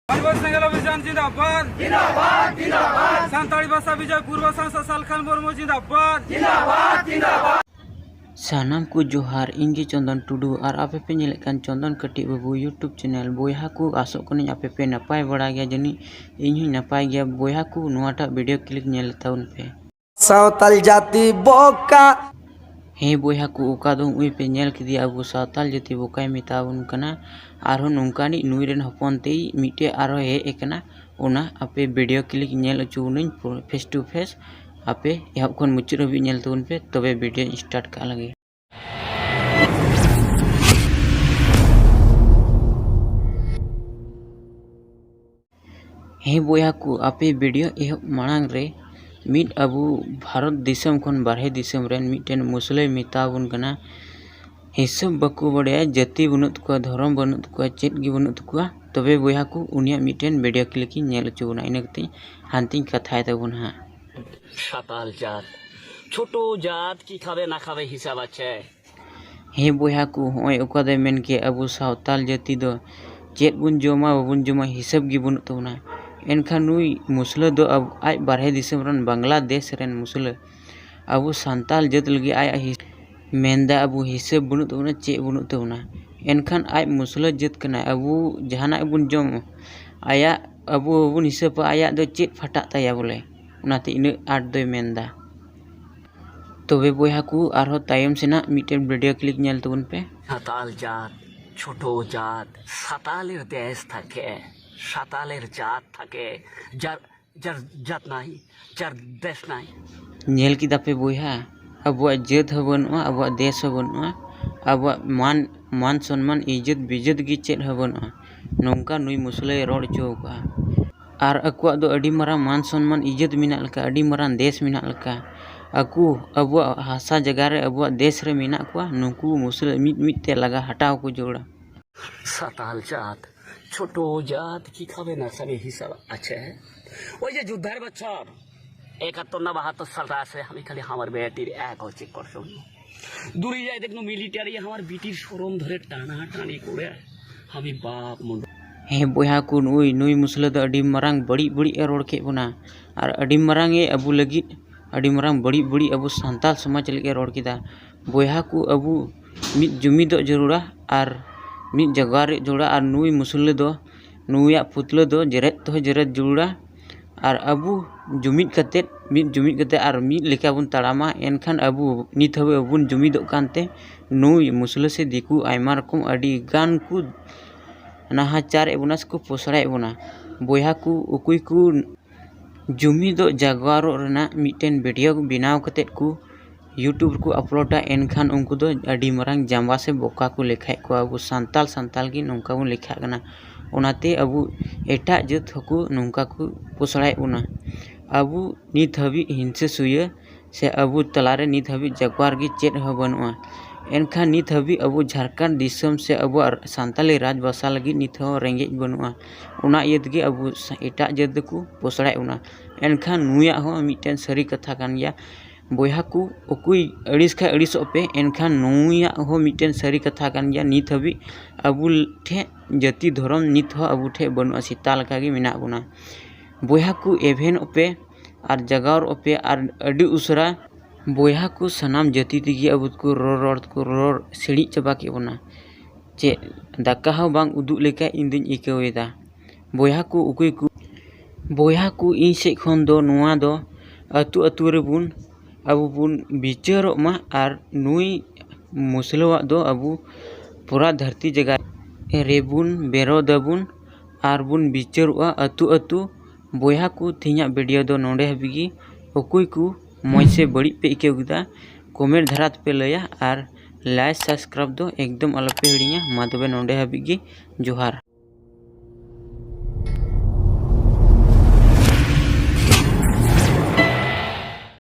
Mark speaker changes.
Speaker 1: आदिवासी सेंगेल अभियान जिंदाबाद जिंदाबाद जिंदाबाद सानताड़ी भाषा विजय पूर्व सांसद सालखान मुर्मू जिंदाबाद जिंदाबाद जिंदाबाद
Speaker 2: सानाम को जोहार इंगे चंदन टुडू और आपे पे नेलेकान चंदन कटी बाबू यूट्यूब चैनल बोया को आसो कनी आपे पे नपाय बड़ा गया जनी इन ही नपाय गया बोया को नुआटा वीडियो क्लिक नेल ताउन पे
Speaker 3: सावताल जाति बोका
Speaker 2: हे बोया को ओका दो उई पे नेल किदी अबू सावताल जाति बोकाय मिताउन कना आरो नोंकानी नुइरेन हपन ते मिटे आरो हे एकना ओना आपे वीडियो क्लिक नेल अचुनिन फेस टू फेस आपे एहब खन मुचाद हबी नेल ताउन पे तबे वीडियो स्टार्ट का लगे। हे बोया को आपे वीडियो एहब मांग रे मिट अबू भारत दिसम खन बारहे दिसम रेन मिटेन मुसले मिताबन कना हिसाब बाको बड़े जाति बनुत को धर्म बनुत को चेत गी बनुत को तबे बोया को उनिया मिटेन वीडियो क्लिक नेल चुना इनकते हांती कथाय तबन हा
Speaker 4: साताल जात छोटो जात की खावे ना खावे हिसाब আছে
Speaker 2: हे बोया को होय ओका दे मेन के अबू सावताल जाति दो चेत बुन जमा बाबुन जमा हिसाब गी बनुत तोना एनखा नुई मुसले दो अब आज बारहे दिसम रन बांग्लादेश रेन मुसले अबू सांताल जात लगी आय मेंदा अबू हिसाब बनुत तोना चे बनुत तोना एनखान आज मुसले जात कना अबू जहाना बुन जम आया अबू बुन हिसाब आया दो चेत फटा ताया बोले उनाते इन आठ दो मेंदा तबे बोया को आरो तायम सेना मिटेन वीडियो क्लिक नेल तबन पे
Speaker 4: साताल जात छोटो जात सातालेर देश থাকে सातालेर जात থাকে जार जार जात নাই जार देश নাই
Speaker 2: नेल की दापे बोया अबुआ जात हबनुआ अबुआ देश हबनुआ अबुआ मान सम्मान इज्जत बिज्जत गी चेत हबनुआ नोंका नुई मुसले रोड चौका और अकुआ दो अडी मरा मान सम्मान इज्जत मिना लका अडी मरा देश मिना लका अकु अबुआ हासा जगह रे अबुआ देश रे मिना कुआ नुकु मुसले मिट ते लगा हटाव को जोड़ा
Speaker 4: साताल जात छोटो जात की खावे ना खावे हिसाब আছে ওই যে যুদ্ধের বছর 71 না 72 সাল আছে আমি খালি আমার বেটির এক হচ্ছে করছো দূরে যাই দেখনো মিলিটারি আমার বিটির শরম ধরে টানা টানি করে আমি বাপ মুন্ড
Speaker 2: हे बोया को नुई मुसले दो अडी मरांग बड़ी बड़ी रोड के बना और अडी मरांग ए अबू लगी अडी मरांग बड़ी बड़ी अबू सांताल समाज लगे रोड किदा बोया को अबू मिट जुमी दो जरूरा और मिट जगह रे जोड़ा और नुई मुसले दो नुया पुतले दो जरेत तो जरेत जुड़ा और अबू जुमित कते मिट जुमित कते और मिट लेका बुन तड़ामा एनखान अबू नित हबे अबुन जुमिदो कानते नुई मुसले से दिकु आयमा रकम अडी गान को नाहाचार एबुनास को पोसड़ा एबुना बोया को उकुई को जुमी दो जागवारो रेना मिटेन वीडियो बनाव कते को यूट्यूब को अपलोडा एनखान उनको दो अडी मरांग जाम्बा से बोका को लेखाय को अबू सांताल सांताल की नौका बन लेखा कना ओनाते अबू एटा जात हको नौका को पोसड़ा एबुना अबू नित हबी हिंसे सुये से अबू तलारे नित हबी जागवार की चेत हबनुआ एनखान नित हबी अबू झारखंड दिसम से अबू सांताली राज भाषा लगी नित हो रेंगे बनुआ उना इयत गे अबू एटा जात को पोसड़ा उना एनखान नुया हो मिटेन सरी कथा कान गया बोया को उकुई अड़िस खा अड़िस पे एनखान नुया हो मिटेन सरी कथा कान गया नित हबी अबू ठे जाति धर्म नित हो अबू ठे बनुआ सीता लका गे मिना बुना बोया को एवेन पे और जगार पे और अडी उसरा बोया को सनाम जाति तगी अब को रोड को रोड सिड़ी चबा के बना चे दाका हो बांग उदुग लेका इंदिन इकावेदा बोया को उकुई को बोया को इन से खन दो नुआ दो अतु अतु रे बुन अबु बुन बिचारो मा और नुई मुसलवा दो अबु पूरा धरती जगह रेबुन बेरो दबुन और बुन बिचारोआ अतु अतु बोया को थिया वीडियो दो नोडे हबिगी उकुई को मौज से बड़ी पे इकेगुदा कमेंट धरात पे लया और लाइक सब्सक्राइब दो एकदम अलग पे हिड़िया मा तबे नोडे हबिगी जोहार।